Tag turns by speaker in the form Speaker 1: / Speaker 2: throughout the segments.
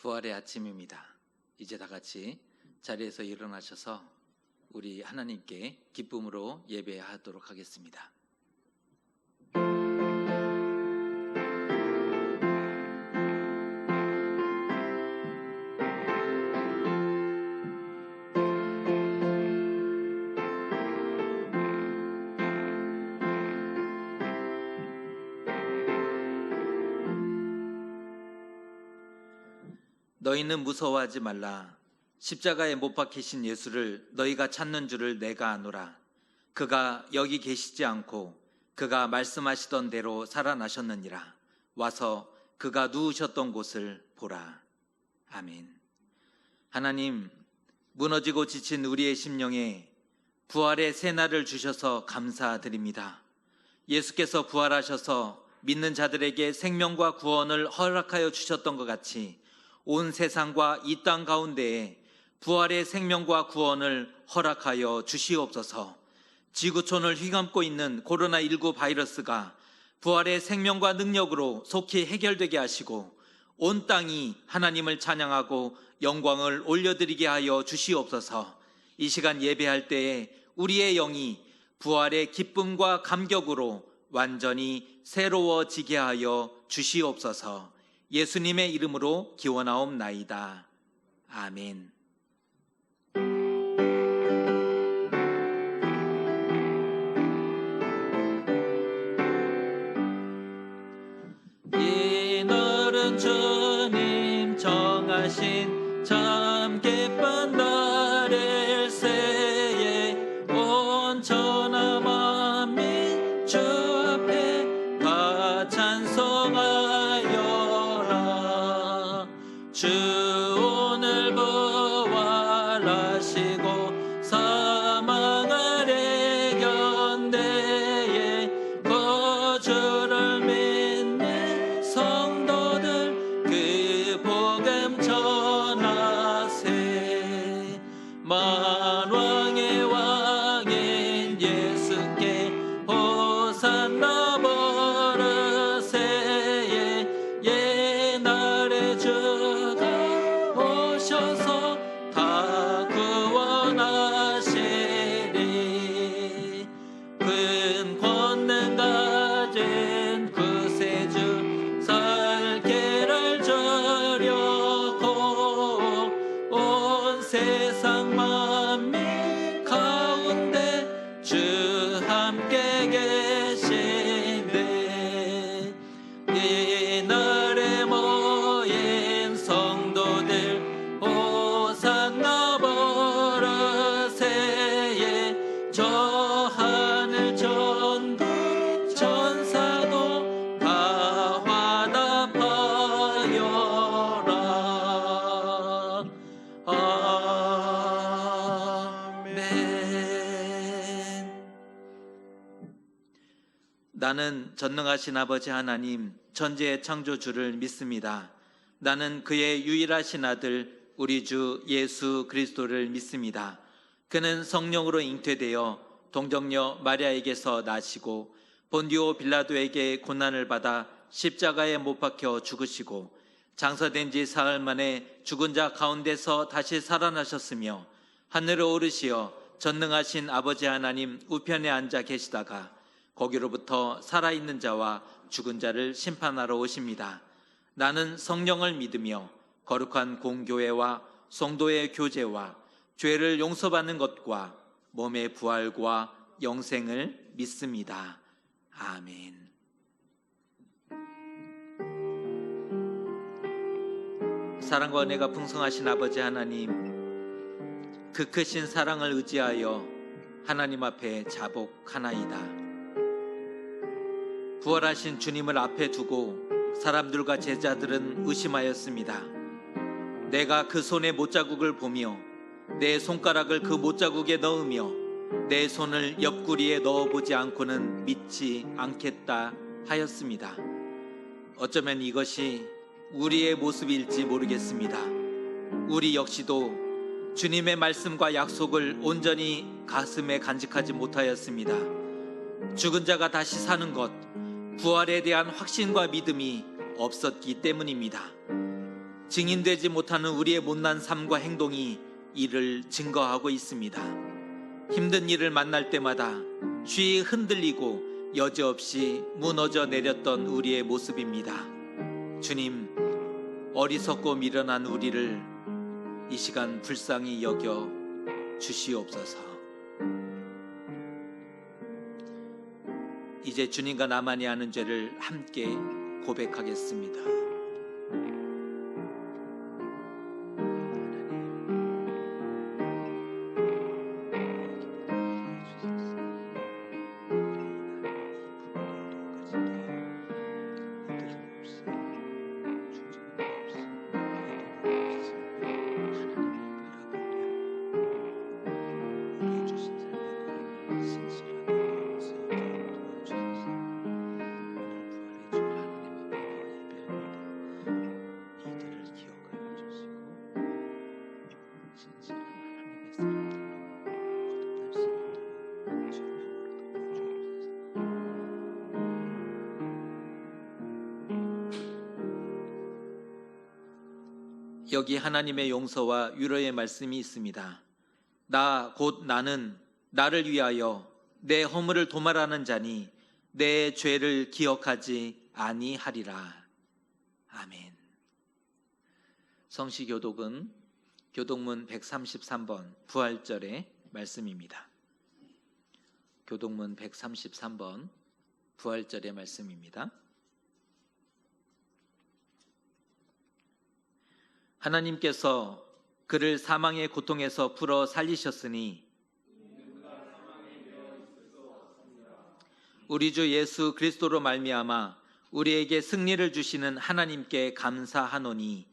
Speaker 1: 부활의 아침입니다. 이제 다 같이 자리에서 일어나셔서 우리 하나님께 기쁨으로 예배하도록 하겠습니다. 너희는 무서워하지 말라. 십자가에 못 박히신 예수를 너희가 찾는 줄을 내가 아노라. 그가 여기 계시지 않고 그가 말씀하시던 대로 살아나셨느니라. 와서 그가 누우셨던 곳을 보라. 아멘. 하나님, 무너지고 지친 우리의 심령에 부활의 새날을 주셔서 감사드립니다. 예수께서 부활하셔서 믿는 자들에게 생명과 구원을 허락하여 주셨던 것 같이 온 세상과 이 땅 가운데에 부활의 생명과 구원을 허락하여 주시옵소서. 지구촌을 휘감고 있는 코로나19 바이러스가 부활의 생명과 능력으로 속히 해결되게 하시고 온 땅이 하나님을 찬양하고 영광을 올려드리게 하여 주시옵소서. 이 시간 예배할 때에 우리의 영이 부활의 기쁨과 감격으로 완전히 새로워지게 하여 주시옵소서. 예수님의 이름으로 기원하옵나이다. 아멘. 이날은 주님 정하신 참 기쁜 날일세에 온 천하 만민 주 앞에 다 찬송하여 주 오늘 부활하시고 사망을 이겨내에 그 주를 믿는 성도들 그 복음 전하세. 만왕의 왕인 예수께 호산나 부르세. 옛날의 주 다 구원하시리. 큰 권능 가진 구세주 살길을 주려고 온 세상 만민 가운데 주 함께 계신데 이날에 모인 성도들 호산나 부르세. 저 하늘 전부 천사도 다 화답하여라. 아멘. 나는 전능하신 아버지 하나님 천지의 창조주를 믿습니다. 나는 그의 유일하신 아들 우리 주 예수 그리스도를 믿습니다. 그는 성령으로 잉태되어 동정녀 마리아에게서 나시고 본디오 빌라도에게 고난을 받아 십자가에 못 박혀 죽으시고 장사된 지 사흘 만에 죽은 자 가운데서 다시 살아나셨으며 하늘에 오르시어 전능하신 아버지 하나님 우편에 앉아 계시다가 거기로부터 살아있는 자와 죽은 자를 심판하러 오십니다. 나는 성령을 믿으며 거룩한 공교회와 성도의 교제와 죄를 용서받는 것과 몸의 부활과 영생을 믿습니다. 아멘. 사랑과 은혜가 풍성하신 아버지 하나님, 그 크신 사랑을 의지하여 하나님 앞에 자복하나이다. 부활하신 주님을 앞에 두고 사람들과 제자들은 의심하였습니다. 내가 그 손의 못자국을 보며 내 손가락을 그 못자국에 넣으며 내 손을 옆구리에 넣어보지 않고는 믿지 않겠다 하였습니다. 어쩌면 이것이 우리의 모습일지 모르겠습니다. 우리 역시도 주님의 말씀과 약속을 온전히 가슴에 간직하지 못하였습니다. 죽은 자가 다시 사는 것, 부활에 대한 확신과 믿음이 없었기 때문입니다. 증인되지 못하는 우리의 못난 삶과 행동이 이를 증거하고 있습니다. 힘든 일을 만날 때마다 쉬이 흔들리고 여지없이 무너져 내렸던 우리의 모습입니다. 주님, 어리석고 미련한 우리를 이 시간 불쌍히 여겨 주시옵소서. 이제 주님과 나만이 아는 죄를 함께 고백하겠습니다. 여기 하나님의 용서와 위로의 말씀이 있습니다. 나 곧 나는 나를 위하여 내 허물을 도말하는 자니 내 죄를 기억하지 아니하리라. 아멘. 성시교독은 교독문 133번 부활절의 말씀입니다. 교독문 133번 부활절의 말씀입니다. 하나님께서 그를 사망의 고통에서 풀어 살리셨으니 우리 주 예수 그리스도로 말미암아 우리에게 승리를 주시는 하나님께 감사하노니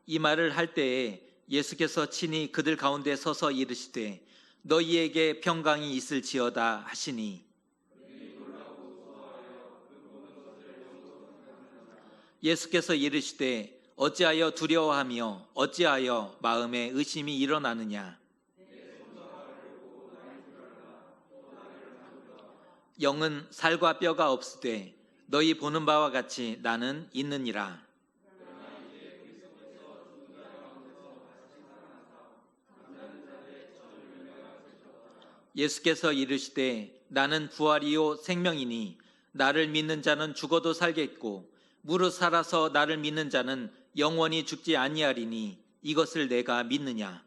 Speaker 1: 이 말을 할 때에 예수께서 친히 그들 가운데 서서 이르시되 너희에게 평강이 있을지어다 하시니 예수께서 이르시되 어찌하여 두려워하며 어찌하여 마음에 의심이 일어나느냐. 영은 살과 뼈가 없으되 너희 보는 바와 같이 나는 있느니라. 예수께서 이르시되 나는 부활이요 생명이니 나를 믿는 자는 죽어도 살겠고 무릇 살아서 나를 믿는 자는 영원히 죽지 아니하리니 이것을 내가 믿느냐.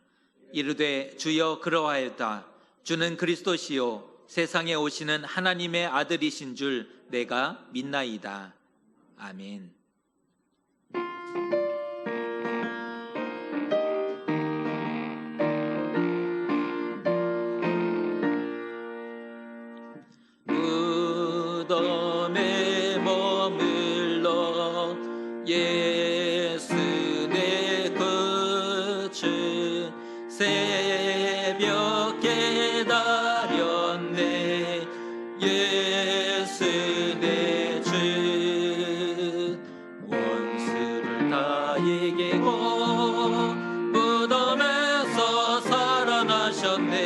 Speaker 1: 이르되 주여 그러하였다. 주는 그리스도시요 세상에 오시는 하나님의 아들이신 줄 내가 믿나이다. 아멘. 무덤에 머물러 예수 내 구주 새벽 깨달았네. 예수 내 주 원수를 다 이기고 무덤에서 살아나셨네.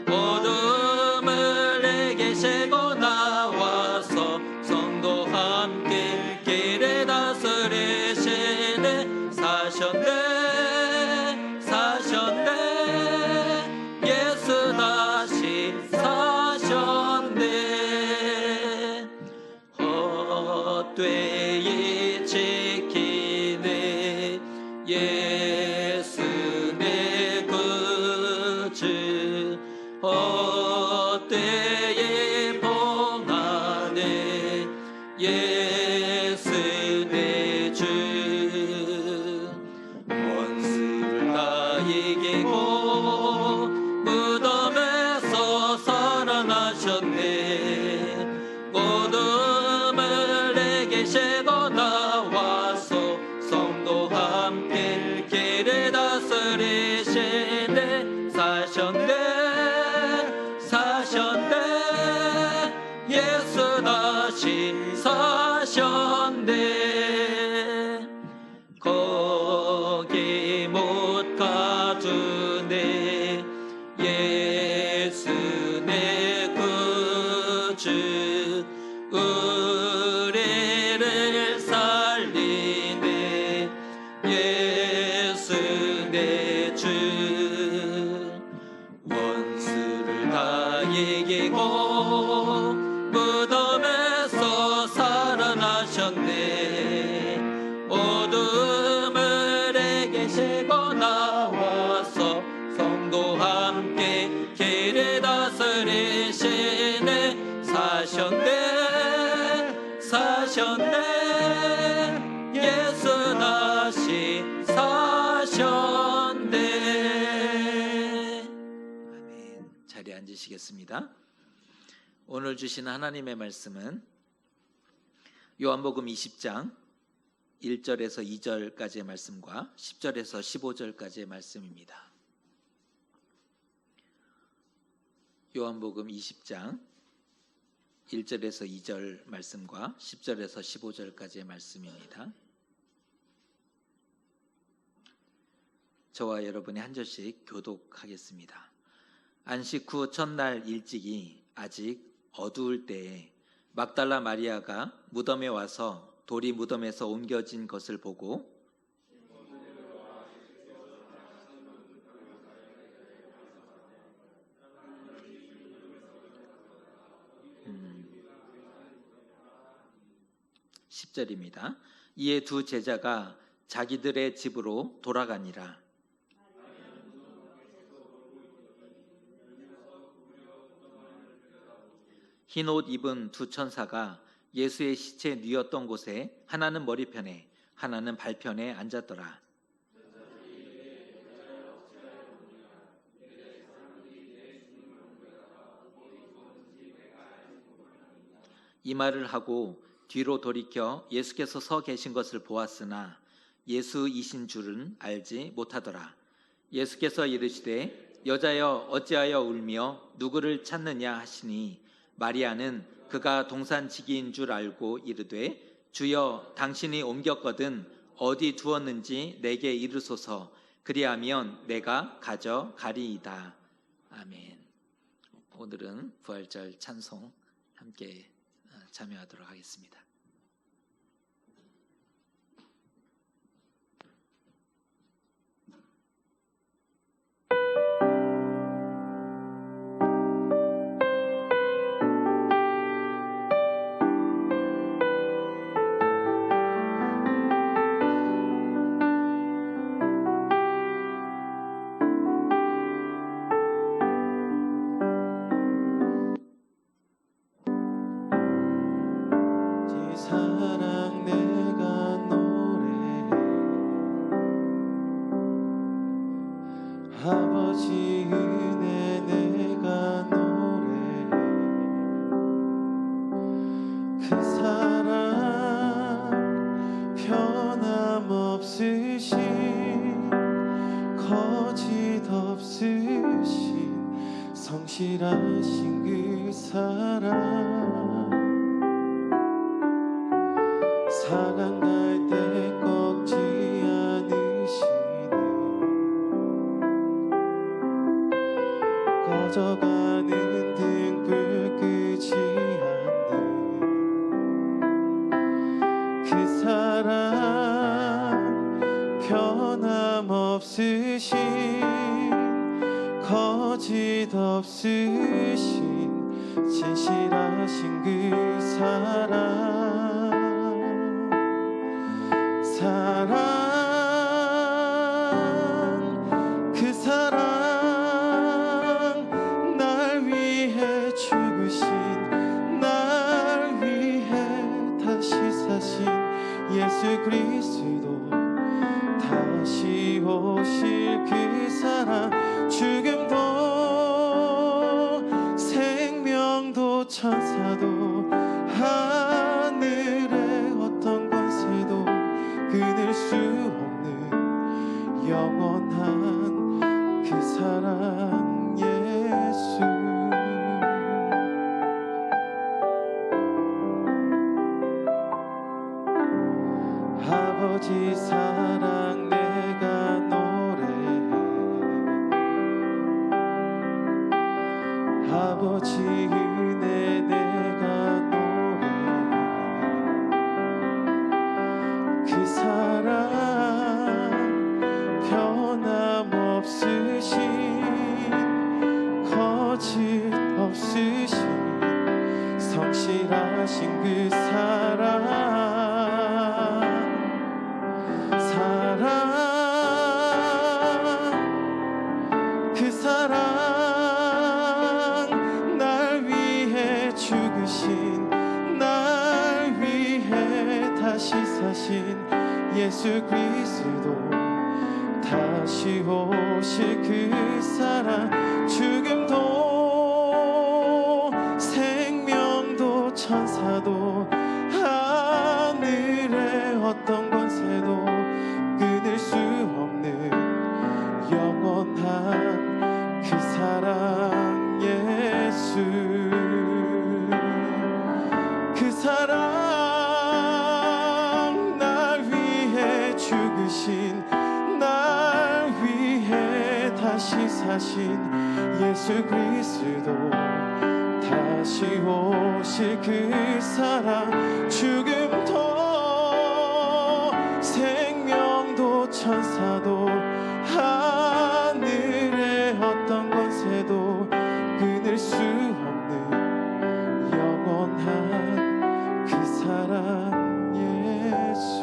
Speaker 1: 어둠을 내게 세고 나와서 성도와 함께 길에 다스리시네. 사셨네 예수 다시 사셨네. 헛되이 지키네 예수 내 구주. 헛되이 봉하네 예수 내 주. 원수를 다 이기고 무덤에서 살아나셨네. 어둠을 내게 세고 나와서 성도와 함께 길을 다스리시네. 사셨네 예수 다시 사셨네. 거기 못 가두네 예수 내 의뢰를 살리네. 예수 내 주 원수를 다 이기고 무덤에서 살아나셨네. 어둠을 계시고 나와서 성도와 함께 길을 다스리시네. 사셨네 예수 다시 사셨네. 아멘. 자리에 앉으시겠습니다. 오늘 주신 하나님의 말씀은 요한복음 20장 1절에서 2절까지의 말씀과 10절에서 15절까지의 말씀입니다. 요한복음 20장 1절에서 2절 말씀과 10절에서 15절까지의 말씀입니다. 저와 여러분이 한 절씩 교독하겠습니다. 안식 후 첫날 일찍이 아직 어두울 때에 막달라 마리아가 무덤에 와서 돌이 무덤에서 옮겨진 것을 보고 (10절입니다) 이에 두 제자가 자기들의 집으로 돌아가니라. 흰 옷 입은 두 천사가 예수의 시체 뉘었던 곳에 하나는 머리편에 하나는 발편에 앉았더라. 이 말을 하고 뒤로 돌이켜 예수께서 서 계신 것을 보았으나 예수이신 줄은 알지 못하더라. 예수께서 이르시되 여자여 어찌하여 울며 누구를 찾느냐 하시니 마리아는 그가 동산지기인 줄 알고 이르되 주여 당신이 옮겼거든 어디 두었는지 내게 이르소서. 그리하면 내가 가져가리이다. 아멘. 오늘은 부활절 찬송 함께 참여하도록 하겠습니다.
Speaker 2: 사랑 내가 노래해 아버지 은혜 내가 노래해 그 사랑 변함없으신 거짓 없으신 성실하신 그 사랑 사랑 날 때 꺾지 않으시네 꺼져가는 등불 끄지 않는 그 사랑 변함없으신 거짓 없으신 진실하신 그 사랑 그 사랑 날 위해 죽으신 날 위해 다시 사신 예수 그리스도 다시 오실 그 사랑 죽음도 생명도 천사도 하늘의 어떤 권세도 끊을 수 없는 영원한 그 사랑 예수 아버지 사랑 내가 노래해 아버지 은혜 내가 노래해 없으신 성실하신 그 그 사랑 날 위해 죽으신 날 위해 다시 사신 예수 그리스도 다시 오실 그 사랑 죽음도 생명도 천사도 하늘의 어떤 권세도 끊을 수 없는 영원한 그 사랑 예수 그 사랑 날 위해 죽으신 날 위해 다시 사신 예수 그리스도 다시 오실 그 사랑 죽음도 생명도 천사도 하늘의 어떤 권세도 끊을 수 없는 영원한 그 사랑 예수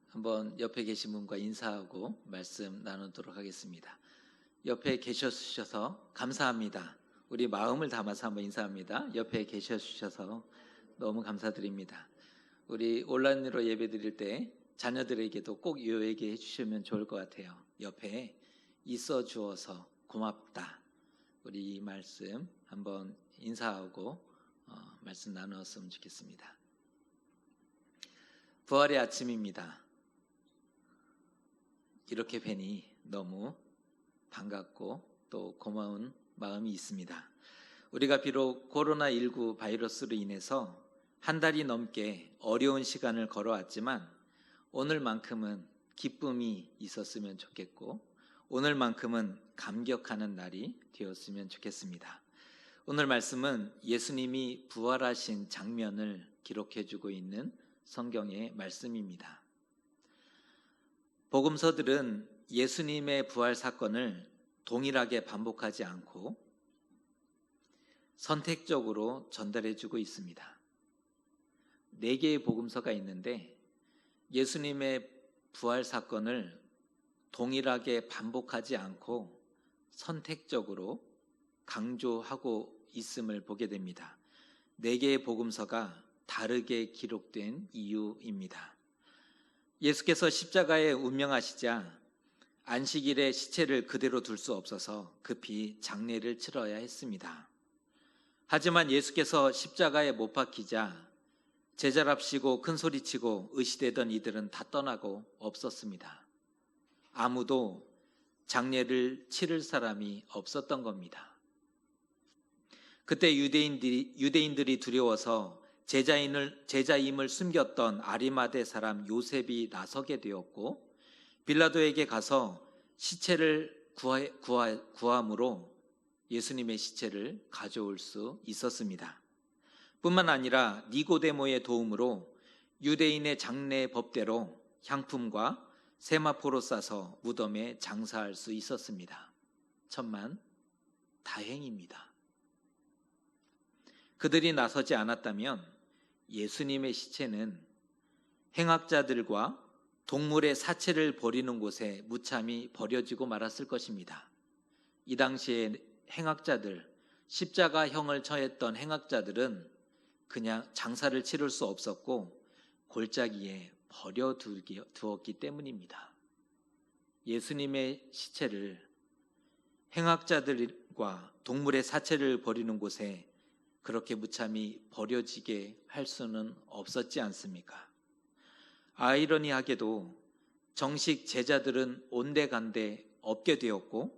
Speaker 1: 한번 옆에 계신 분과 인사하고 말씀 나누도록 하겠습니다. 옆에 계셔주셔서 감사합니다. 우리 마음을 담아서 한번 인사합니다. 옆에 계셔주셔서 너무 감사드립니다. 우리 온라인으로 예배드릴 때 자녀들에게도 꼭 이 얘기 해주시면 좋을 것 같아요. 옆에 있어 주어서 고맙다. 우리 이 말씀 한번 인사하고 말씀 나누었으면 좋겠습니다. 부활의 아침입니다. 이렇게 뵈니 너무 반갑고 또 고마운 마음이 있습니다. 우리가 비록 코로나19 바이러스로 인해서 한 달이 넘게 어려운 시간을 걸어왔지만 오늘만큼은 기쁨이 있었으면 좋겠고 오늘만큼은 감격하는 날이 되었으면 좋겠습니다. 오늘 말씀은 예수님이 부활하신 장면을 기록해주고 있는 성경의 말씀입니다. 복음서들은 예수님의 부활 사건을 동일하게 반복하지 않고 선택적으로 전달해주고 있습니다. 4개의 복음서가 있는데 예수님의 부활 사건을 동일하게 반복하지 않고 선택적으로 강조하고 있음을 보게 됩니다. 4개의 복음서가 다르게 기록된 이유입니다. 예수께서 십자가에 운명하시자 안식일에 시체를 그대로 둘 수 없어서 급히 장례를 치러야 했습니다. 하지만 예수께서 십자가에 못 박히자 제자랍시고 큰소리치고 의시되던 이들은 다 떠나고 없었습니다. 아무도 장례를 치를 사람이 없었던 겁니다. 그때 유대인들이 두려워서 제자임을 숨겼던 아리마대 사람 요셉이 나서게 되었고 빌라도에게 가서 시체를 구함으로 예수님의 시체를 가져올 수 있었습니다. 뿐만 아니라 니고데모의 도움으로 유대인의 장례 법대로 향품과 세마포로 싸서 무덤에 장사할 수 있었습니다. 천만 다행입니다. 그들이 나서지 않았다면 예수님의 시체는 행악자들과 동물의 사체를 버리는 곳에 무참히 버려지고 말았을 것입니다. 이 당시에 행악자들, 십자가형을 처했던 행악자들은 그냥 장사를 치를 수 없었고 골짜기에 버려두었기 때문입니다. 예수님의 시체를 행악자들과 동물의 사체를 버리는 곳에 그렇게 무참히 버려지게 할 수는 없었지 않습니까? 아이러니하게도 정식 제자들은 온데간데 없게 되었고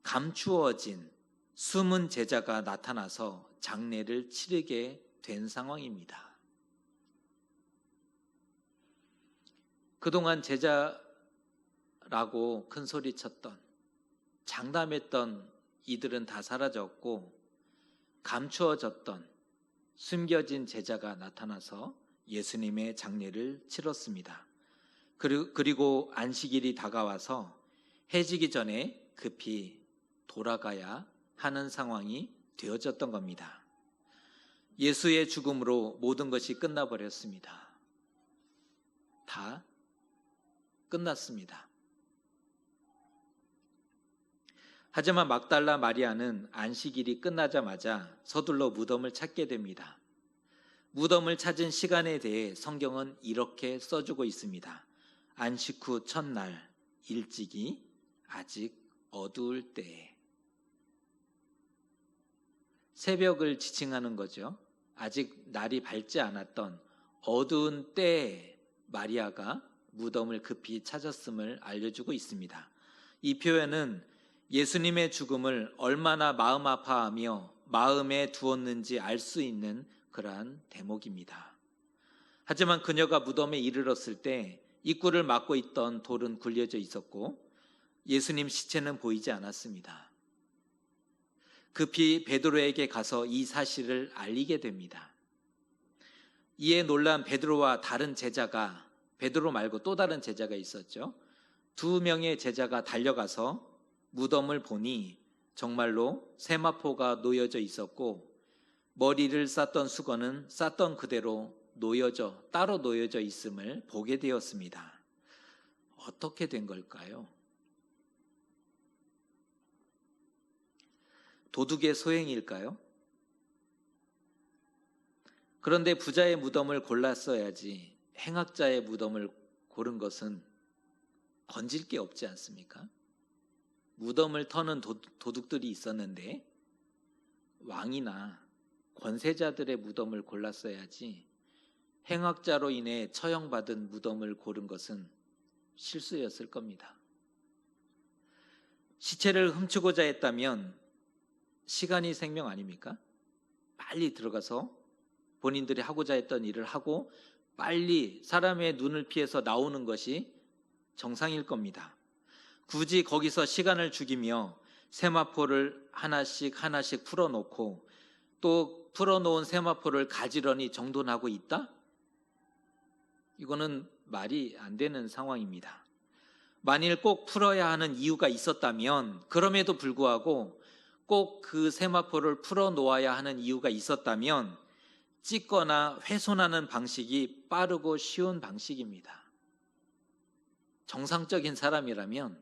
Speaker 1: 감추어진 숨은 제자가 나타나서 장례를 치르게 된 상황입니다. 그동안 제자라고 큰 소리 쳤던, 장담했던 이들은 다 사라졌고 감추어졌던 숨겨진 제자가 나타나서 예수님의 장례를 치렀습니다. 그리고 안식일이 다가와서 해지기 전에 급히 돌아가야 하는 상황이 되어졌던 겁니다. 예수의 죽음으로 모든 것이 끝나버렸습니다. 다 끝났습니다. 하지만 막달라 마리아는 안식일이 끝나자마자 서둘러 무덤을 찾게 됩니다. 무덤을 찾은 시간에 대해 성경은 이렇게 써주고 있습니다. 안식 후 첫날 일찍이 아직 어두울 때에. 새벽을 지칭하는 거죠. 아직 날이 밝지 않았던 어두운 때에 마리아가 무덤을 급히 찾았음을 알려주고 있습니다. 이 표현은 예수님의 죽음을 얼마나 마음 아파하며 마음에 두었는지 알 수 있는 그러한 대목입니다. 하지만 그녀가 무덤에 이르렀을 때 입구를 막고 있던 돌은 굴려져 있었고 예수님 시체는 보이지 않았습니다. 급히 베드로에게 가서 이 사실을 알리게 됩니다. 이에 놀란 베드로와 다른 제자가, 베드로 말고 또 다른 제자가 있었죠. 2명의 제자가 달려가서 무덤을 보니 정말로 세마포가 놓여져 있었고 머리를 쌌던 수건은 쌌던 그대로 따로 놓여져 있음을 보게 되었습니다. 어떻게 된 걸까요? 도둑의 소행일까요? 그런데 부자의 무덤을 골랐어야지 행악자의 무덤을 고른 것은 건질 게 없지 않습니까? 무덤을 터는 도둑들이 있었는데 왕이나 권세자들의 무덤을 골랐어야지 행악자로 인해 처형받은 무덤을 고른 것은 실수였을 겁니다. 시체를 훔치고자 했다면 시간이 생명 아닙니까? 빨리 들어가서 본인들이 하고자 했던 일을 하고 빨리 사람의 눈을 피해서 나오는 것이 정상일 겁니다. 굳이 거기서 시간을 죽이며 세마포를 하나씩 풀어놓고 또 풀어놓은 세마포를 가지런히 정돈하고 있다? 이거는 말이 안 되는 상황입니다. 만일 꼭 풀어야 하는 이유가 있었다면, 그럼에도 불구하고 꼭 그 세마포를 풀어놓아야 하는 이유가 있었다면 찢거나 훼손하는 방식이 빠르고 쉬운 방식입니다. 정상적인 사람이라면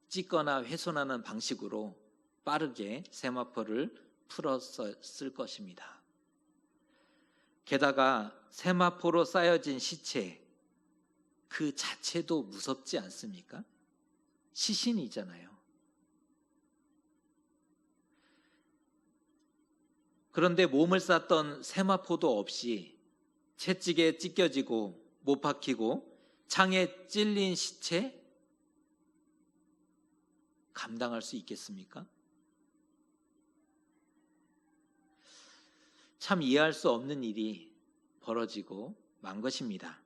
Speaker 1: 찢거나 훼손하는 방식으로 빠르게 세마포를 풀었을 것입니다. 게다가 세마포로 쌓여진 시체 그 자체도 무섭지 않습니까? 시신이잖아요. 그런데 몸을 쌌던 세마포도 없이 채찍에 찢겨지고 못 박히고 창에 찔린 시체 감당할 수 있겠습니까? 참 이해할 수 없는 일이 벌어지고 만 것입니다.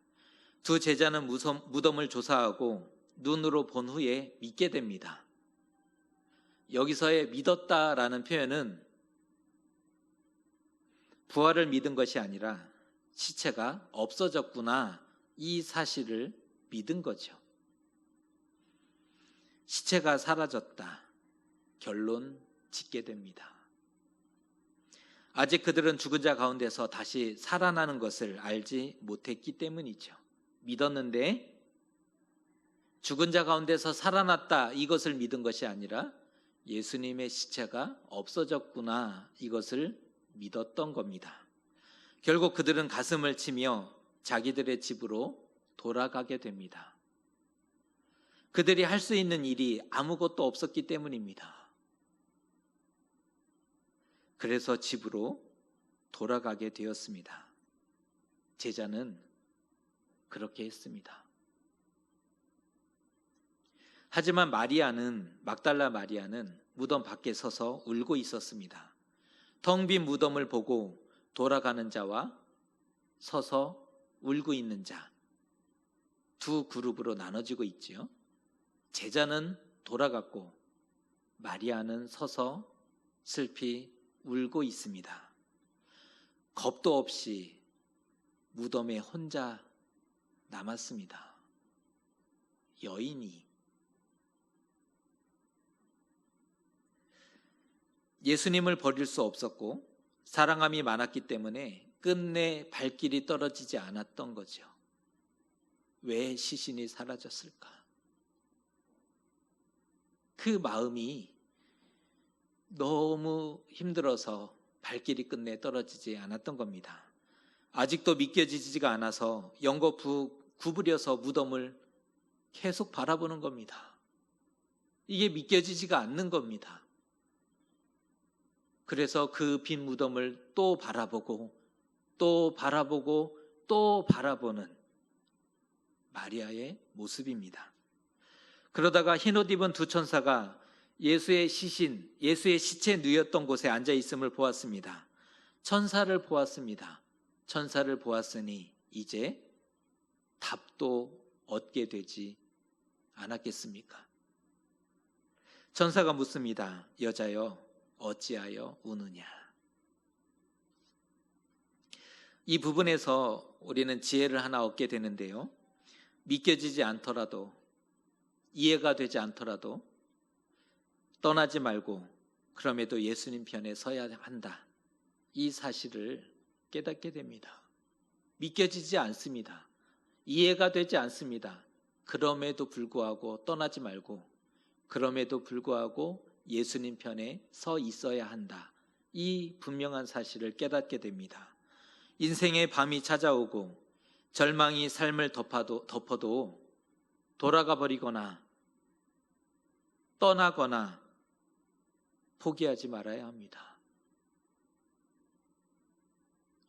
Speaker 1: 2 제자는 무덤을 조사하고 눈으로 본 후에 믿게 됩니다. 여기서의 믿었다라는 표현은 부활을 믿은 것이 아니라 시체가 없어졌구나 이 사실을 믿은 거죠. 시체가 사라졌다. 결론 짓게 됩니다. 아직 그들은 죽은 자 가운데서 다시 살아나는 것을 알지 못했기 때문이죠. 믿었는데 죽은 자 가운데서 살아났다 이것을 믿은 것이 아니라 예수님의 시체가 없어졌구나 이것을 믿었던 겁니다. 결국 그들은 가슴을 치며 자기들의 집으로 돌아가게 됩니다. 그들이 할 수 있는 일이 아무것도 없었기 때문입니다. 그래서 집으로 돌아가게 되었습니다. 제자는 그렇게 했습니다. 하지만 막달라 마리아는 무덤 밖에 서서 울고 있었습니다. 텅 빈 무덤을 보고 돌아가는 자와 서서 울고 있는 자, 두 그룹으로 나눠지고 있지요. 제자는 돌아갔고 마리아는 서서 슬피 울고 있습니다. 겁도 없이 무덤에 혼자 남았습니다. 여인이. 예수님을 버릴 수 없었고 사랑함이 많았기 때문에 끝내 발길이 떨어지지 않았던 거죠. 왜 시신이 사라졌을까? 그 마음이 너무 힘들어서 발길이 끝내 떨어지지 않았던 겁니다. 아직도 믿겨지지가 않아서 연거푸 구부려서 무덤을 계속 바라보는 겁니다. 이게 믿겨지지가 않는 겁니다. 그래서 그 빈 무덤을 또 바라보고 또 바라보고 또 바라보는 마리아의 모습입니다. 그러다가 흰옷 입은 두 천사가 예수의 시신, 예수의 시체 누였던 곳에 앉아 있음을 보았습니다. 천사를 보았습니다. 천사를 보았으니 이제 답도 얻게 되지 않았겠습니까? 천사가 묻습니다. 여자여, 어찌하여 우느냐? 이 부분에서 우리는 지혜를 하나 얻게 되는데요. 믿겨지지 않더라도, 이해가 되지 않더라도 떠나지 말고 그럼에도 예수님 편에 서야 한다. 이 사실을 깨닫게 됩니다. 믿겨지지 않습니다. 이해가 되지 않습니다. 그럼에도 불구하고 떠나지 말고 그럼에도 불구하고 예수님 편에 서 있어야 한다. 이 분명한 사실을 깨닫게 됩니다. 인생의 밤이 찾아오고 절망이 삶을 덮어도 돌아가 버리거나 떠나거나 포기하지 말아야 합니다.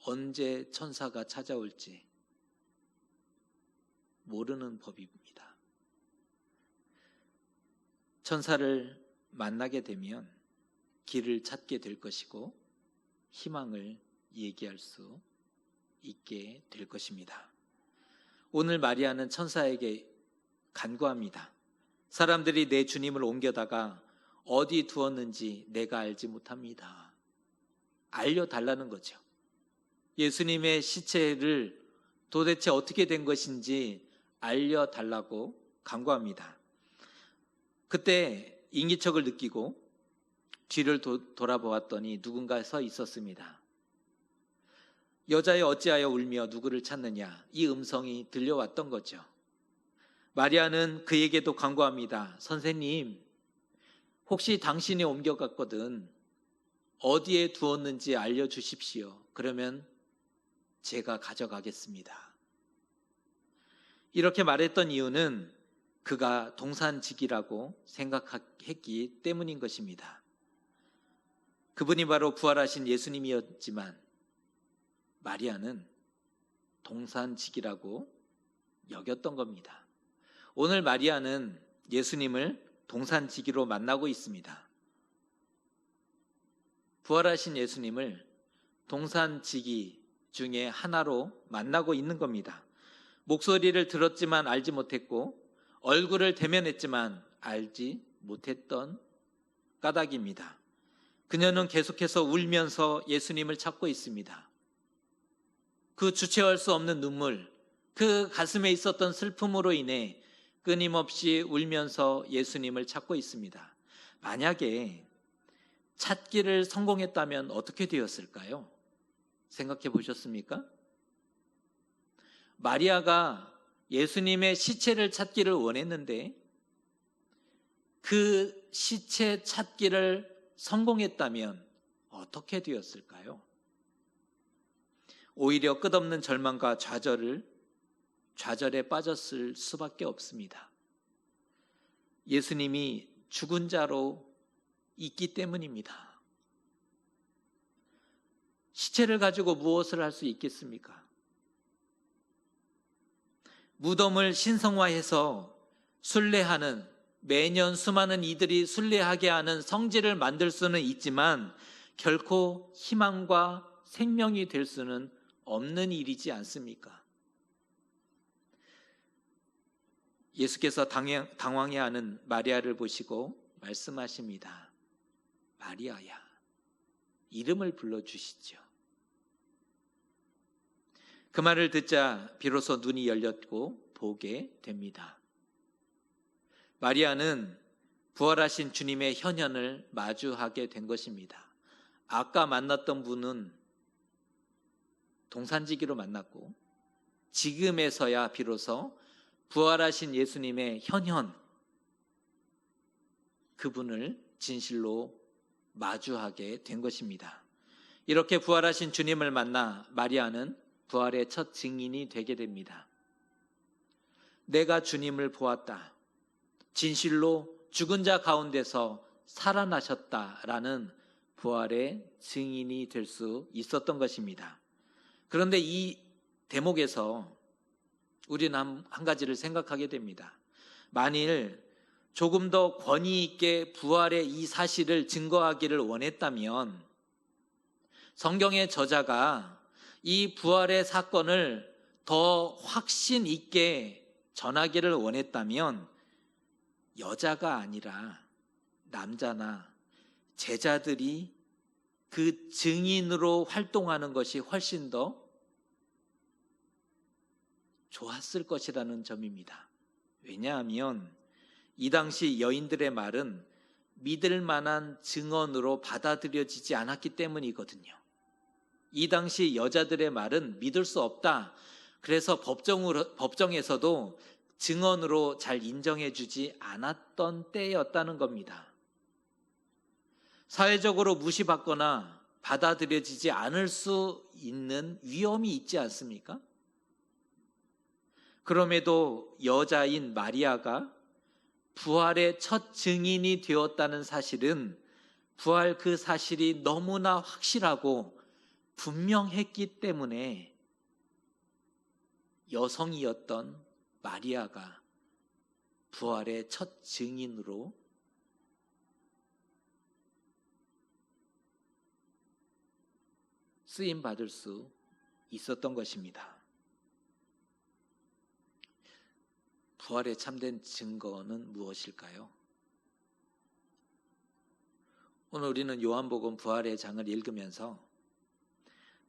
Speaker 1: 언제 천사가 찾아올지 모르는 법입니다. 천사를 만나게 되면 길을 찾게 될 것이고 희망을 얘기할 수 있게 될 것입니다. 오늘 마리아는 천사에게 간구합니다. 사람들이 내 주님을 옮겨다가 어디 두었는지 내가 알지 못합니다. 알려달라는 거죠. 예수님의 시체를 도대체 어떻게 된 것인지 알려달라고 간구합니다. 그때 인기척을 느끼고 뒤를 돌아보았더니 누군가 서 있었습니다. 여자여 어찌하여 울며 누구를 찾느냐? 이 음성이 들려왔던 거죠. 마리아는 그에게도 간구합니다. 선생님, 혹시 당신이 옮겨갔거든 어디에 두었는지 알려주십시오. 그러면 제가 가져가겠습니다. 이렇게 말했던 이유는 그가 동산직이라고 생각했기 때문인 것입니다. 그분이 바로 부활하신 예수님이었지만 마리아는 동산직이라고 여겼던 겁니다. 오늘 마리아는 예수님을 동산지기로 만나고 있습니다. 부활하신 예수님을 동산지기 중에 하나로 만나고 있는 겁니다. 목소리를 들었지만 알지 못했고 얼굴을 대면했지만 알지 못했던 까닭입니다. 그녀는 계속해서 울면서 예수님을 찾고 있습니다. 그 주체할 수 없는 눈물, 그 가슴에 있었던 슬픔으로 인해 끊임없이 울면서 예수님을 찾고 있습니다. 만약에 찾기를 성공했다면 어떻게 되었을까요? 생각해 보셨습니까? 마리아가 예수님의 시체를 찾기를 원했는데 그 시체 찾기를 성공했다면 어떻게 되었을까요? 오히려 끝없는 절망과 좌절에 빠졌을 수밖에 없습니다. 예수님이 죽은 자로 있기 때문입니다. 시체를 가지고 무엇을 할 수 있겠습니까? 무덤을 신성화해서 순례하는, 매년 수많은 이들이 순례하게 하는 성지를 만들 수는 있지만 결코 희망과 생명이 될 수는 없는 일이지 않습니까? 예수께서 당황해하는 마리아를 보시고 말씀하십니다. 마리아야, 이름을 불러주시죠. 그 말을 듣자 비로소 눈이 열렸고 보게 됩니다. 마리아는 부활하신 주님의 현현을 마주하게 된 것입니다. 아까 만났던 분은 동산지기로 만났고 지금에서야 비로소 부활하신 예수님의 현현, 그분을 진실로 마주하게 된 것입니다. 이렇게 부활하신 주님을 만나 마리아는 부활의 첫 증인이 되게 됩니다. 내가 주님을 보았다. 진실로 죽은 자 가운데서 살아나셨다라는 부활의 증인이 될 수 있었던 것입니다. 그런데 이 대목에서 우리는 한 가지를 생각하게 됩니다. 만일 조금 더 권위 있게 부활의 이 사실을 증거하기를 원했다면 성경의 저자가 이 부활의 사건을 더 확신 있게 전하기를 원했다면 여자가 아니라 남자나 제자들이 그 증인으로 활동하는 것이 훨씬 더 좋았을 것이라는 점입니다. 왜냐하면 이 당시 여인들의 말은 믿을 만한 증언으로 받아들여지지 않았기 때문이거든요. 이 당시 여자들의 말은 믿을 수 없다. 그래서 법정에서도 증언으로 잘 인정해주지 않았던 때였다는 겁니다. 사회적으로 무시받거나 받아들여지지 않을 수 있는 위험이 있지 않습니까? 그럼에도 여자인 마리아가 부활의 첫 증인이 되었다는 사실은 부활 그 사실이 너무나 확실하고 분명했기 때문에 여성이었던 마리아가 부활의 첫 증인으로 쓰임받을 수 있었던 것입니다. 부활의 참된 증거는 무엇일까요? 오늘 우리는 요한복음 부활의 장을 읽으면서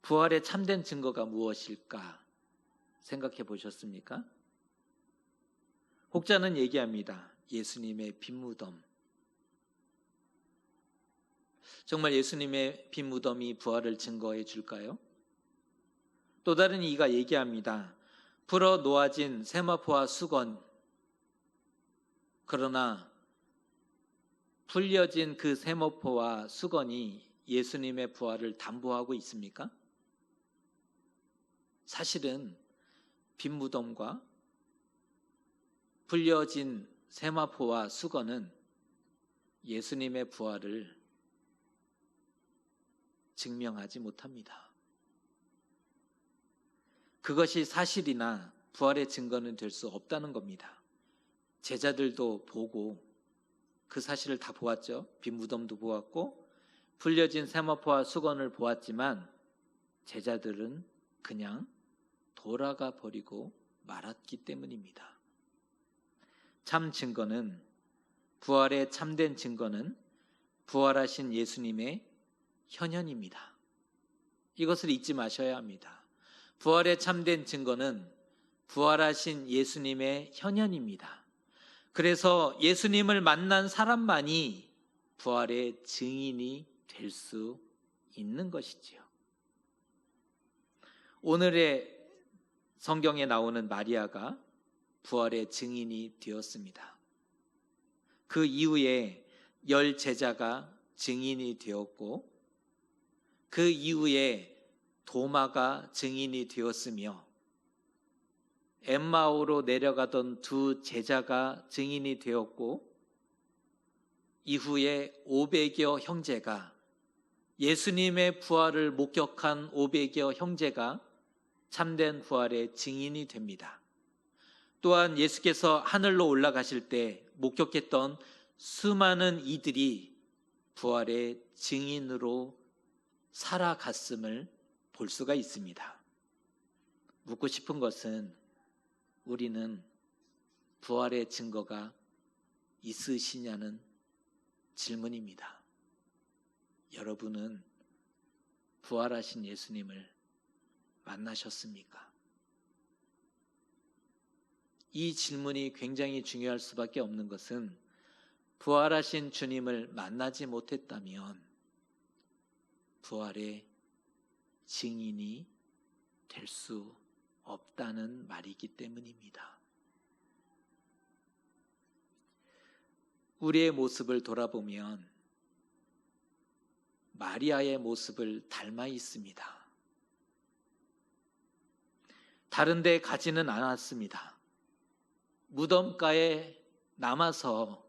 Speaker 1: 부활의 참된 증거가 무엇일까 생각해 보셨습니까? 혹자는 얘기합니다. 예수님의 빈무덤. 정말 예수님의 빈무덤이 부활을 증거해 줄까요? 또 다른 이가 얘기합니다. 풀어 놓아진 세마포와 수건, 그러나 풀려진 그 세마포와 수건이 예수님의 부활을 담보하고 있습니까? 사실은 빈무덤과 풀려진 세마포와 수건은 예수님의 부활을 증명하지 못합니다. 그것이 사실이나 부활의 증거는 될 수 없다는 겁니다. 제자들도 보고 그 사실을 다 보았죠. 빈무덤도 보았고 풀려진 세마포와 수건을 보았지만 제자들은 그냥 돌아가 버리고 말았기 때문입니다. 참 증거는, 부활의 참된 증거는 부활하신 예수님의 현현입니다. 이것을 잊지 마셔야 합니다. 부활의 참된 증거는 부활하신 예수님의 현현입니다. 그래서 예수님을 만난 사람만이 부활의 증인이 될 수 있는 것이지요. 오늘의 성경에 나오는 마리아가 부활의 증인이 되었습니다. 그 이후에 10 제자가 증인이 되었고 그 이후에 도마가 증인이 되었으며 엠마오로 내려가던 2 제자가 증인이 되었고 이후에 500여 형제가, 예수님의 부활을 목격한 500여 형제가 참된 부활의 증인이 됩니다. 또한 예수께서 하늘로 올라가실 때 목격했던 수많은 이들이 부활의 증인으로 살아갔음을 볼 수가 있습니다. 묻고 싶은 것은 우리는 부활의 증거가 있으시냐는 질문입니다. 여러분은 부활하신 예수님을 만나셨습니까? 이 질문이 굉장히 중요할 수밖에 없는 것은 부활하신 주님을 만나지 못했다면 부활의 증인이 될 수 없다는 말이기 때문입니다. 우리의 모습을 돌아보면 마리아의 모습을 닮아 있습니다. 다른 데 가지는 않았습니다. 무덤가에 남아서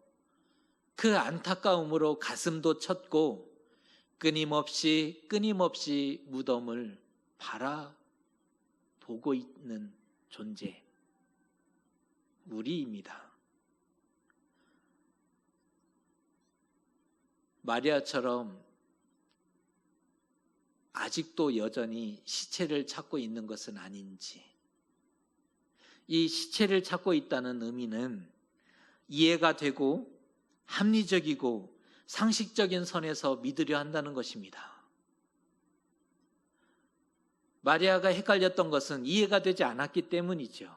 Speaker 1: 그 안타까움으로 가슴도 쳤고 끊임없이 무덤을 바라보고 있는 존재, 우리입니다. 마리아처럼 아직도 여전히 시체를 찾고 있는 것은 아닌지, 이 시체를 찾고 있다는 의미는 이해가 되고 합리적이고 상식적인 선에서 믿으려 한다는 것입니다. 마리아가 헷갈렸던 것은 이해가 되지 않았기 때문이죠.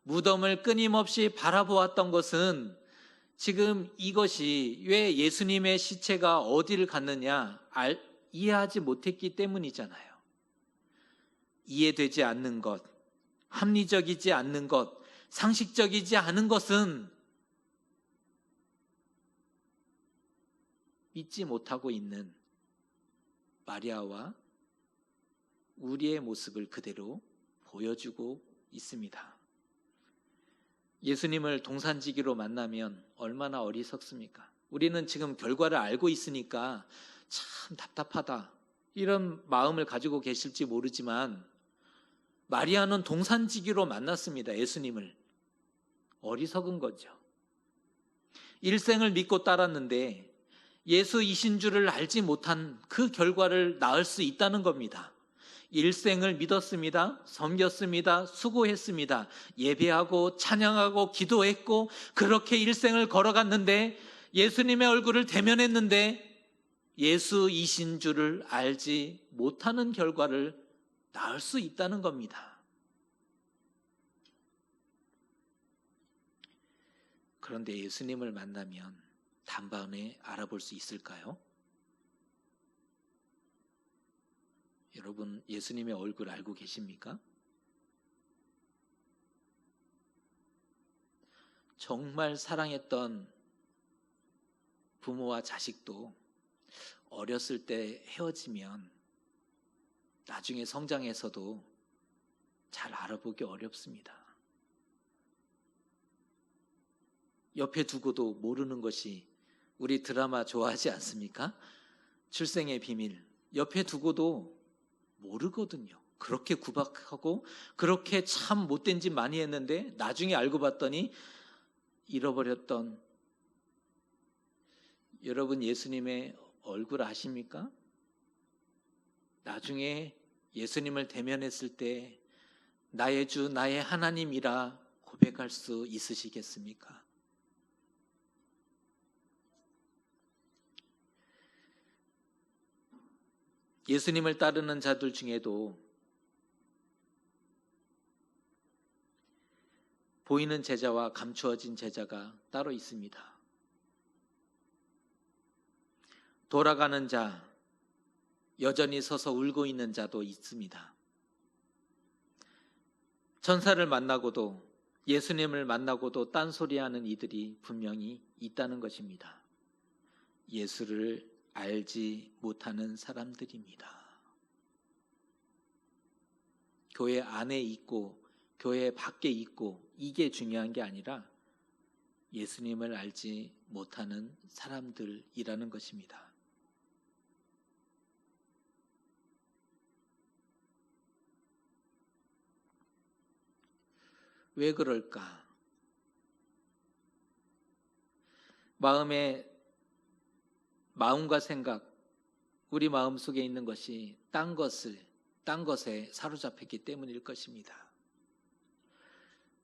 Speaker 1: 무덤을 끊임없이 바라보았던 것은 지금 이것이 왜 예수님의 시체가 어디를 갔느냐 이해하지 못했기 때문이잖아요. 이해되지 않는 것, 합리적이지 않는 것, 상식적이지 않은 것은 믿지 못하고 있는 마리아와 우리의 모습을 그대로 보여주고 있습니다. 예수님을 동산지기로 만나면 얼마나 어리석습니까? 우리는 지금 결과를 알고 있으니까 참 답답하다 이런 마음을 가지고 계실지 모르지만 마리아는 동산지기로 만났습니다. 예수님을. 어리석은 거죠. 일생을 믿고 따랐는데 예수이신 줄을 알지 못한 그 결과를 낳을 수 있다는 겁니다. 일생을 믿었습니다. 섬겼습니다. 수고했습니다. 예배하고 찬양하고 기도했고 그렇게 일생을 걸어갔는데 예수님의 얼굴을 대면했는데 예수이신 줄을 알지 못하는 결과를 낳을 수 있다는 겁니다. 그런데 예수님을 만나면 단번에 알아볼 수 있을까요? 여러분, 예수님의 얼굴 알고 계십니까? 정말 사랑했던 부모와 자식도 어렸을 때 헤어지면 나중에 성장해서도 잘 알아보기 어렵습니다. 옆에 두고도 모르는 것이 우리 드라마 좋아하지 않습니까? 출생의 비밀. 옆에 두고도 모르거든요. 그렇게 구박하고 그렇게 참 못된 짓 많이 했는데 나중에 알고 봤더니 잃어버렸던. 여러분, 예수님의 얼굴 아십니까? 나중에 예수님을 대면했을 때 나의 주 나의 하나님이라 고백할 수 있으시겠습니까? 예수님을 따르는 자들 중에도 보이는 제자와 감추어진 제자가 따로 있습니다. 돌아가는 자, 여전히 서서 울고 있는 자도 있습니다. 천사를 만나고도 예수님을 만나고도 딴소리하는 이들이 분명히 있다는 것입니다. 예수를 알지 못하는 사람들입니다. 교회 안에 있고 교회 밖에 있고 이게 중요한 게 아니라 예수님을 알지 못하는 사람들이라는 것입니다. 왜 그럴까? 마음과 생각, 우리 마음 속에 있는 것이 딴 것에 사로잡혔기 때문일 것입니다.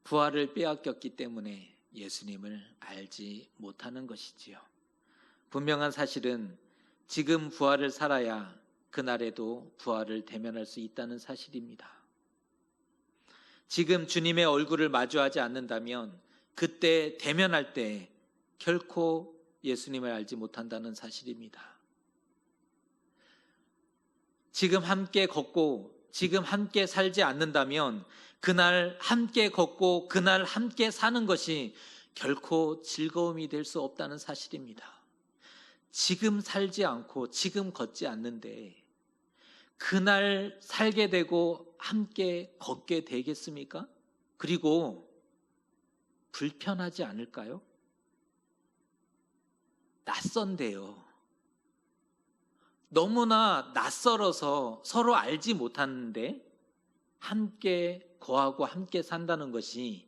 Speaker 1: 부활을 빼앗겼기 때문에 예수님을 알지 못하는 것이지요. 분명한 사실은 지금 부활을 살아야 그날에도 부활을 대면할 수 있다는 사실입니다. 지금 주님의 얼굴을 마주하지 않는다면 그때 대면할 때 결코 예수님을 알지 못한다는 사실입니다. 지금 함께 걷고 지금 함께 살지 않는다면 그날 함께 걷고 그날 함께 사는 것이 결코 즐거움이 될 수 없다는 사실입니다. 지금 살지 않고 지금 걷지 않는데 그날 살게 되고 함께 걷게 되겠습니까? 그리고 불편하지 않을까요? 낯선데요. 너무나 낯설어서 서로 알지 못하는데 함께 거하고 함께 산다는 것이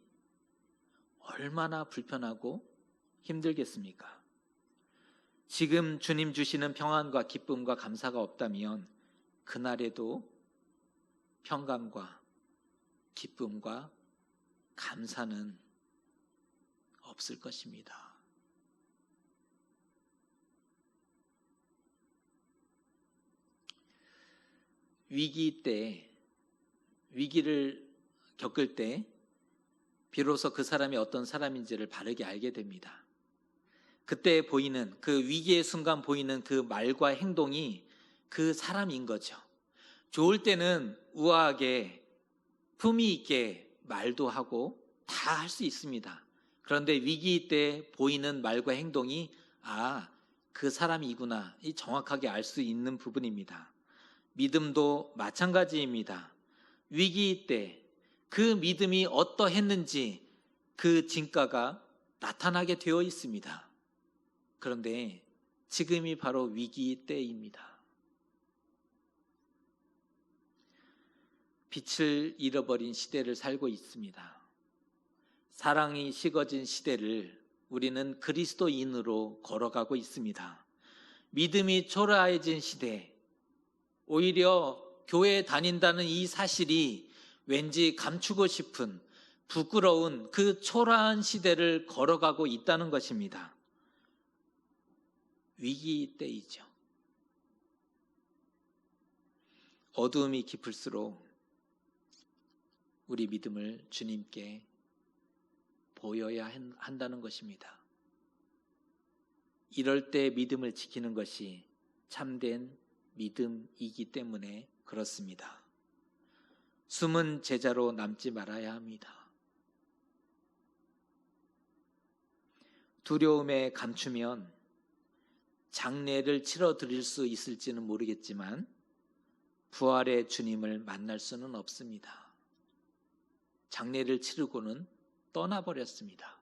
Speaker 1: 얼마나 불편하고 힘들겠습니까? 지금 주님 주시는 평안과 기쁨과 감사가 없다면 그날에도 평강과 기쁨과 감사는 없을 것입니다. 위기를 겪을 때 비로소 그 사람이 어떤 사람인지를 바르게 알게 됩니다. 그때 보이는 그 위기의 순간 보이는 그 말과 행동이 그 사람인 거죠. 좋을 때는 우아하게 품위 있게 말도 하고 다 할 수 있습니다. 그런데 위기 때 보이는 말과 행동이 그 사람이구나 정확하게 알 수 있는 부분입니다. 믿음도 마찬가지입니다. 위기 때 그 믿음이 어떠했는지 그 진가가 나타나게 되어 있습니다. 그런데 지금이 바로 위기 때입니다. 빛을 잃어버린 시대를 살고 있습니다. 사랑이 식어진 시대를 우리는 그리스도인으로 걸어가고 있습니다. 믿음이 초라해진 시대, 오히려 교회에 다닌다는 이 사실이 왠지 감추고 싶은 부끄러운 그 초라한 시대를 걸어가고 있다는 것입니다. 위기 때이죠. 어두움이 깊을수록 우리 믿음을 주님께 보여야 한다는 것입니다. 이럴 때 믿음을 지키는 것이 참된 믿음이기 때문에 그렇습니다. 숨은 제자로 남지 말아야 합니다. 두려움에 감추면 장례를 치러 드릴 수 있을지는 모르겠지만 부활의 주님을 만날 수는 없습니다. 장례를 치르고는 떠나버렸습니다.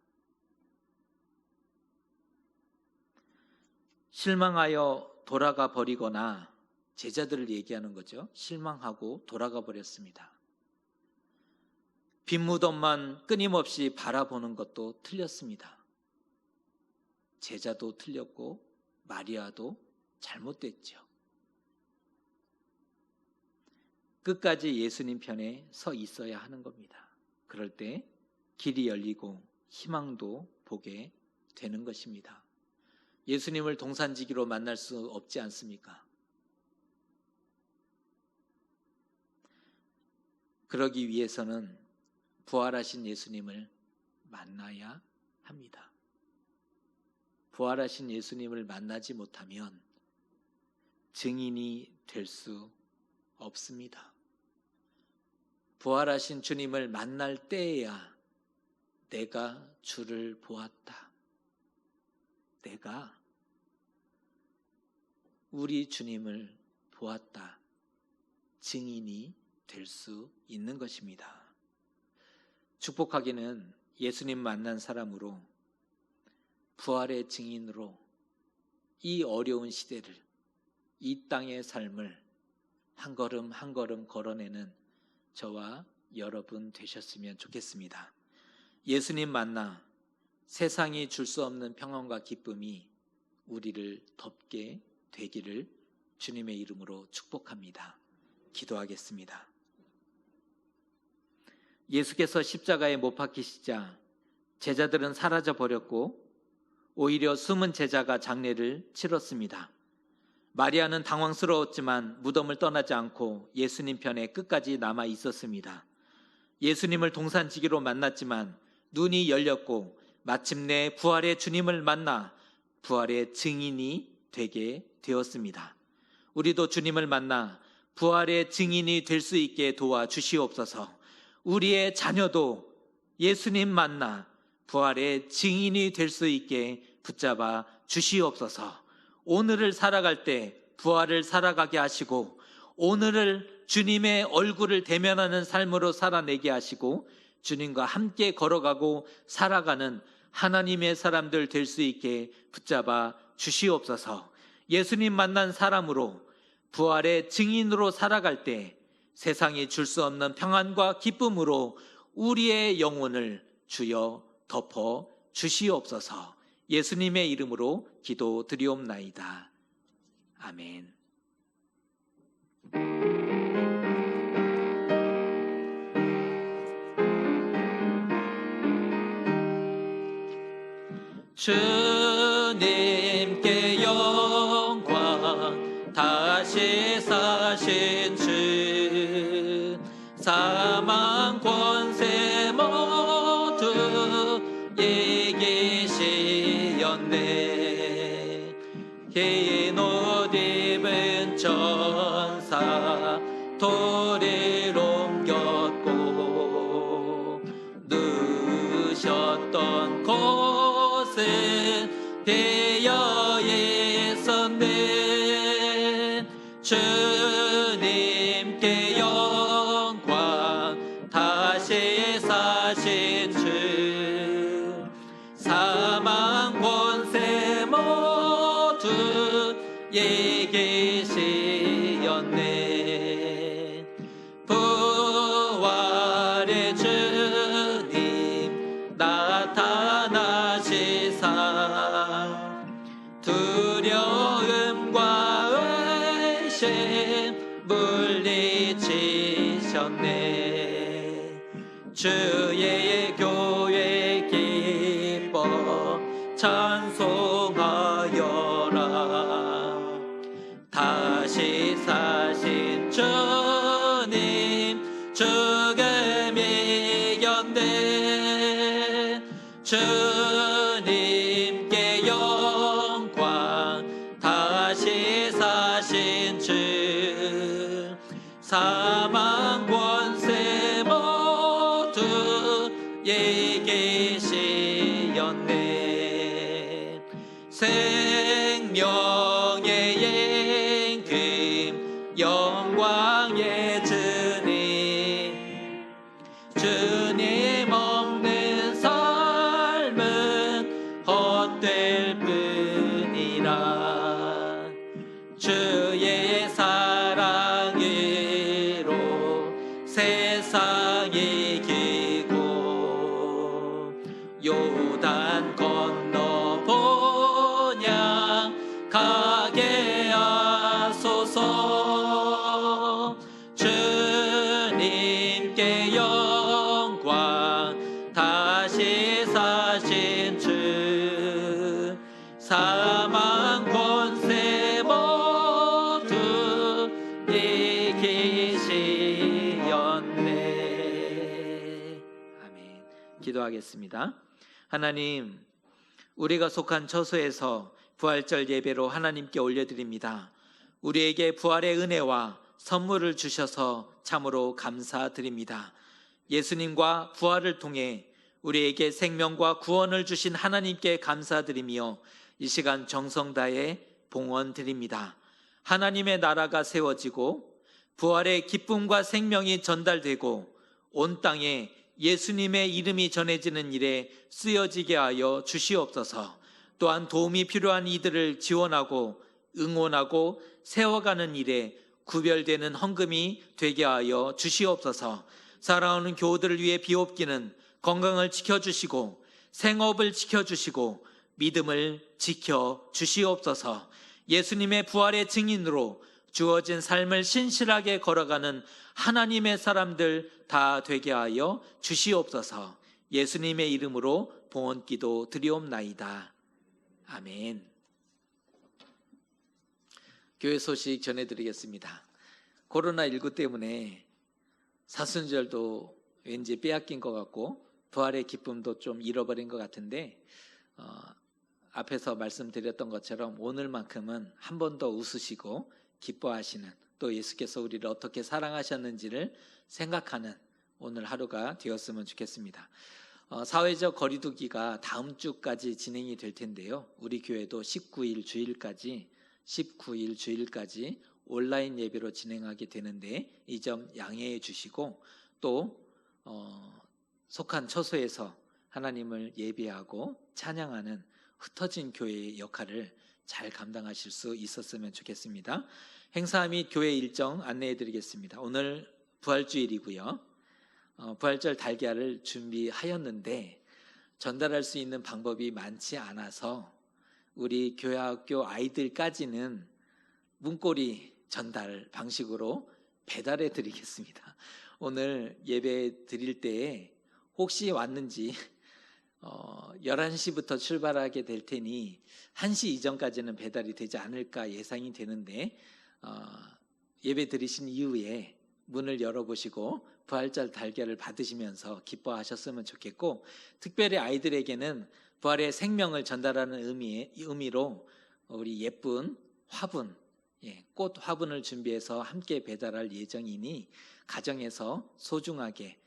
Speaker 1: 실망하여 돌아가 버리거나 제자들을 얘기하는 거죠. 실망하고 돌아가 버렸습니다. 빈무덤만 끊임없이 바라보는 것도 틀렸습니다. 제자도 틀렸고 마리아도 잘못됐죠. 끝까지 예수님 편에 서 있어야 하는 겁니다. 그럴 때 길이 열리고 희망도 보게 되는 것입니다. 예수님을 동산지기로 만날 수 없지 않습니까? 그러기 위해서는 부활하신 예수님을 만나야 합니다. 부활하신 예수님을 만나지 못하면 증인이 될 수 없습니다. 부활하신 주님을 만날 때에야 내가 주를 보았다. 내가 우리 주님을 보았다. 증인이 될 수 있는 것입니다. 축복하기는 예수님 만난 사람으로 부활의 증인으로 이 어려운 시대를 이 땅의 삶을 한 걸음 한 걸음 걸어내는 저와 여러분 되셨으면 좋겠습니다. 예수님 만나 세상이 줄 수 없는 평안과 기쁨이 우리를 덮게 되기를 주님의 이름으로 축복합니다. 기도하겠습니다. 예수께서 십자가에 못 박히시자 제자들은 사라져 버렸고 오히려 숨은 제자가 장례를 치렀습니다. 마리아는 당황스러웠지만 무덤을 떠나지 않고 예수님 편에 끝까지 남아 있었습니다. 예수님을 동산지기로 만났지만 눈이 열렸고 마침내 부활의 주님을 만나 부활의 증인이 되게 되었습니다. 우리도 주님을 만나 부활의 증인이 될 수 있게 도와주시옵소서. 우리의 자녀도 예수님 만나 부활의 증인이 될 수 있게 붙잡아 주시옵소서. 오늘을 살아갈 때 부활을 살아가게 하시고 오늘을 주님의 얼굴을 대면하는 삶으로 살아내게 하시고 주님과 함께 걸어가고 살아가는 하나님의 사람들 될 수 있게 붙잡아 주시옵소서. 예수님 만난 사람으로 부활의 증인으로 살아갈 때 세상이 줄 수 없는 평안과 기쁨으로 우리의 영혼을 주여 덮어 주시옵소서. 예수님의 이름으로 기도드리옵나이다. 아멘. 주님께 영광, 다시 사신 주, 사망 권세 모두 이기시었네. 흰 옷 입은 천사 돌을 옮겼고 누셨던 곳은 비어 있었네. 주님께 영광, 다시 사신 주, 사망 권세 모두 이기시었네. 부활의 주님 나타나시사 두려움과 의심 물리치셨네. 주의 교회 기뻐 찬송하여라. 다시 사신 주님 죽음 이겼네. 주님께 영광, 다시 사신 주, 사망 권세 모두 이기시었네. 생명의 임금 영광의 주님, 주님 없는 삶은 헛될 뿐이라. 주의 사랑으로 세상이 이기고 요단 건너 본향 가게 하소서. 주님께 영광, 다시 사신 주, 사망 권세 모두 이기시었네. 아멘. 기도하겠습니다. 하나님, 우리가 속한 처소에서 부활절 예배로 하나님께 올려드립니다. 우리에게 부활의 은혜와 선물을 주셔서 참으로 감사드립니다. 예수님과 부활을 통해 우리에게 생명과 구원을 주신 하나님께 감사드리며 이 시간 정성 다해 봉헌 드립니다. 하나님의 나라가 세워지고 부활의 기쁨과 생명이 전달되고 온 땅에 예수님의 이름이 전해지는 일에 쓰여지게 하여 주시옵소서. 또한 도움이 필요한 이들을 지원하고 응원하고 세워가는 일에 구별되는 헌금이 되게 하여 주시옵소서. 사랑하는 교우들을 위해 비옵기는 건강을 지켜주시고 생업을 지켜주시고 믿음을 지켜주시옵소서. 예수님의 부활의 증인으로 주어진 삶을 신실하게 걸어가는 하나님의 사람들 다 되게 하여 주시옵소서. 예수님의 이름으로 봉헌기도 드리옵나이다. 아멘. 교회 소식 전해드리겠습니다. 코로나19 때문에 사순절도 왠지 빼앗긴 것 같고 부활의 기쁨도 좀 잃어버린 것 같은데 앞에서 말씀드렸던 것처럼 오늘만큼은 한 번 더 웃으시고 기뻐하시는, 또 예수께서 우리를 어떻게 사랑하셨는지를 생각하는 오늘 하루가 되었으면 좋겠습니다. 사회적 거리두기가 다음 주까지 진행이 될 텐데요. 우리 교회도 19일 주일까지 온라인 예배로 진행하게 되는데 이 점 양해해 주시고, 또 속한 처소에서 하나님을 예배하고 찬양하는 흩어진 교회의 역할을 잘 감당하실 수 있었으면 좋겠습니다. 행사 및 교회 일정 안내해 드리겠습니다. 오늘 부활주일이고요. 부활절 달걀을 준비하였는데 전달할 수 있는 방법이 많지 않아서 우리 교회학교 아이들까지는 문고리 전달 방식으로 배달해 드리겠습니다. 오늘 예배 드릴 때에 혹시 왔는지 11시부터 출발하게 될 테니 1시 이전까지는 배달이 되지 않을까 예상이 되는데 예배 드리신 이후에 문을 열어보시고 부활절 달걀을 받으시면서 기뻐하셨으면 좋겠고, 특별히 아이들에게는 부활의 생명을 전달하는 의미로 우리 예쁜 화분, 꽃 화분을 준비해서 함께 배달할 예정이니 가정에서 소중하게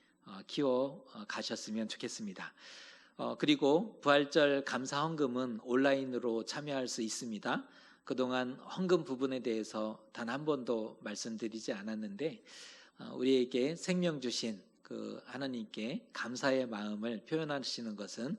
Speaker 1: 키워 가셨으면 좋겠습니다. 그리고 부활절 감사 헌금은 온라인으로 참여할 수 있습니다. 그동안 헌금 부분에 대해서 단 한 번도 말씀드리지 않았는데 우리에게 생명 주신 그 하나님께 감사의 마음을 표현하시는 것은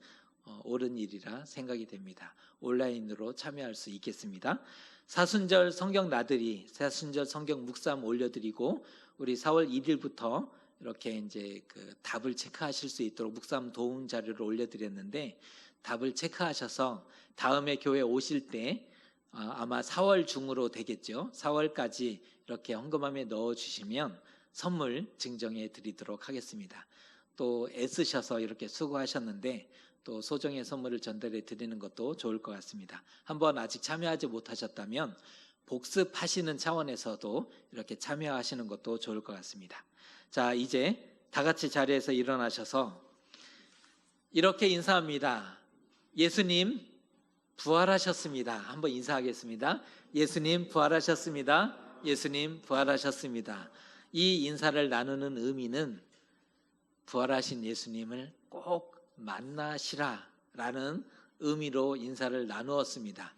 Speaker 1: 옳은 일이라 생각이 됩니다. 온라인으로 참여할 수 있겠습니다. 사순절 성경 나들이, 사순절 성경 묵상 올려드리고 우리 4월 1일부터 이렇게 이제 그 답을 체크하실 수 있도록 묵상 도움 자료를 올려드렸는데 답을 체크하셔서 다음에 교회 오실 때 아마 4월 중으로 되겠죠. 4월까지 이렇게 헌금함에 넣어주시면 선물 증정해 드리도록 하겠습니다. 또 애쓰셔서 이렇게 수고하셨는데 또 소정의 선물을 전달해 드리는 것도 좋을 것 같습니다. 한번 아직 참여하지 못하셨다면 복습하시는 차원에서도 이렇게 참여하시는 것도 좋을 것 같습니다. 자, 이제 다 같이 자리에서 일어나셔서 이렇게 인사합니다. 예수님 부활하셨습니다. 한번 인사하겠습니다. 예수님 부활하셨습니다. 예수님 부활하셨습니다. 이 인사를 나누는 의미는 부활하신 예수님을 꼭 만나시라라는 의미로 인사를 나누었습니다.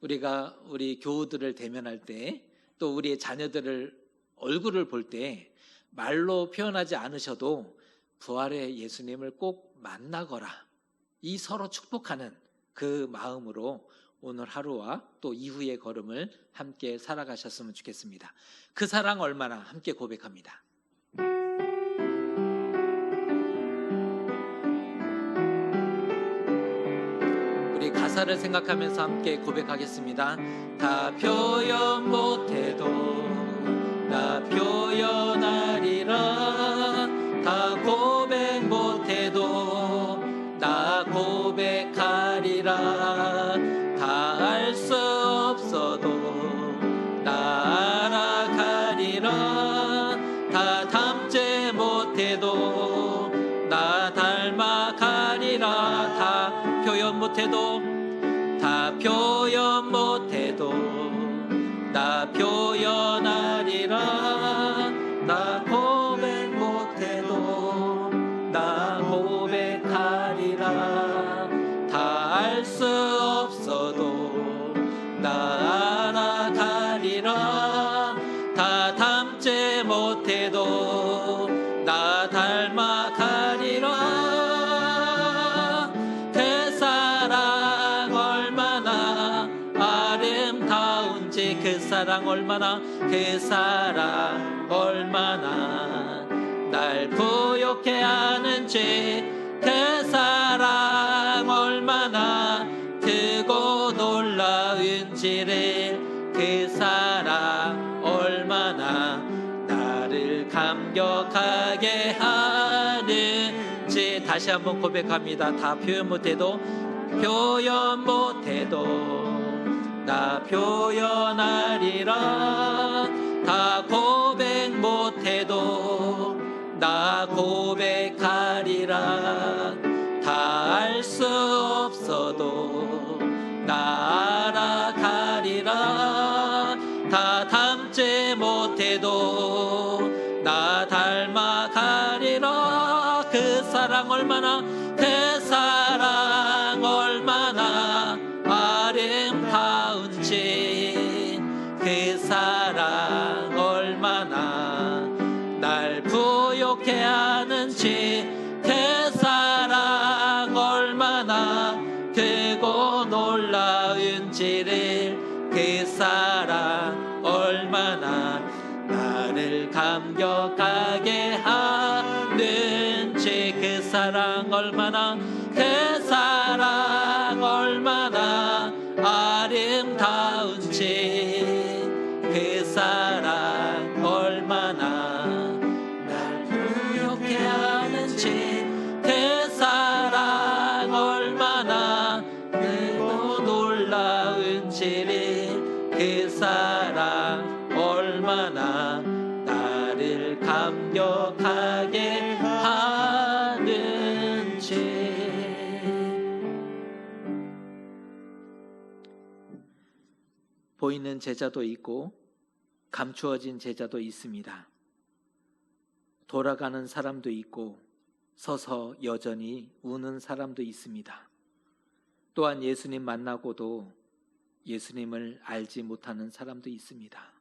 Speaker 1: 우리가 우리 교우들을 대면할 때, 또 우리의 자녀들을 얼굴을 볼 때 말로 표현하지 않으셔도 부활의 예수님을 꼭 만나거라, 이 서로 축복하는 그 마음으로 오늘 하루와 또 이후의 걸음을 함께 살아가셨으면 좋겠습니다. 그 사랑 얼마나 함께 고백합니다. 우리 가사를 생각하면서 함께 고백하겠습니다. 다 표현 못해도 나 표현하리라. 다 고백 못해도 나 고백하리라. 다 알 수 없어도 나 알아가리라. 다 닮지 못해도 나 닮아가리라. 다 표현 못해도 다 표현 못해도 나 표현하리라. 나 고백 못해도 나 고백하리라. 다 알 수 없어도 나 알아가리라. 다 닮지 못해도 나 닮아가리라. 그 사랑 얼마나 아름다운지, 그 사랑 얼마나, 그 사랑 얼마나 날 부욕해 하는지, 그 사랑 얼마나 크고 놀라운지를, 그 사랑 얼마나 나를 감격하게 다시 한번 고백합니다. 다 표현 못해도 나 표현하리라. 다 고백 못해도 나 고백하리라. 다 알 수 없어도 나 알아가리라. 다 닮지 못해도 나 닮아가리라. 그 사랑 얼마나 아름다운지, 그 사랑 얼마나 날 부욕해 하는지, 그 사랑 얼마나 크고 놀라운지를, 그 사랑 얼마나 나를 감격하게 하는지, 그 사랑 얼마나, 그 사랑 얼마나 아름다운지, 그 사랑 얼마나 날 부욕해 하는지, 그 사랑 얼마나 크고 놀라운지를, 그 사랑 얼마나 나를 감격하게 하는지. 보이는 제자도 있고 감추어진 제자도 있습니다. 돌아가는 사람도 있고 서서 여전히 우는 사람도 있습니다. 또한 예수님 만나고도 예수님을 알지 못하는 사람도 있습니다.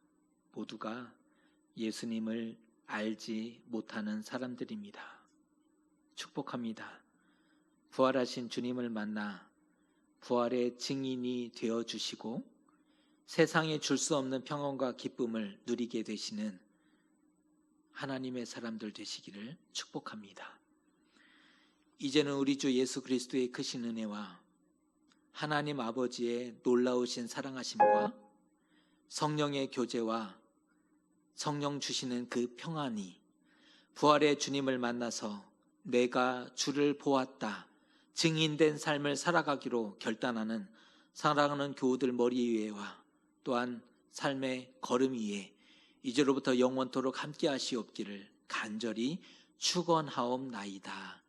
Speaker 1: 모두가 예수님을 알지 못하는 사람들입니다. 축복합니다. 부활하신 주님을 만나 부활의 증인이 되어주시고 세상에 줄 수 없는 평안과 기쁨을 누리게 되시는 하나님의 사람들 되시기를 축복합니다. 이제는 우리 주 예수 그리스도의 크신 은혜와 하나님 아버지의 놀라우신 사랑하심과 성령의 교제와 성령 주시는 그 평안이 부활의 주님을 만나서 내가 주를 보았다, 증인된 삶을 살아가기로 결단하는 사랑하는 교우들 머리 위에와 또한 삶의 걸음 위에 이제로부터 영원토록 함께 하시옵기를 간절히 축원하옵나이다.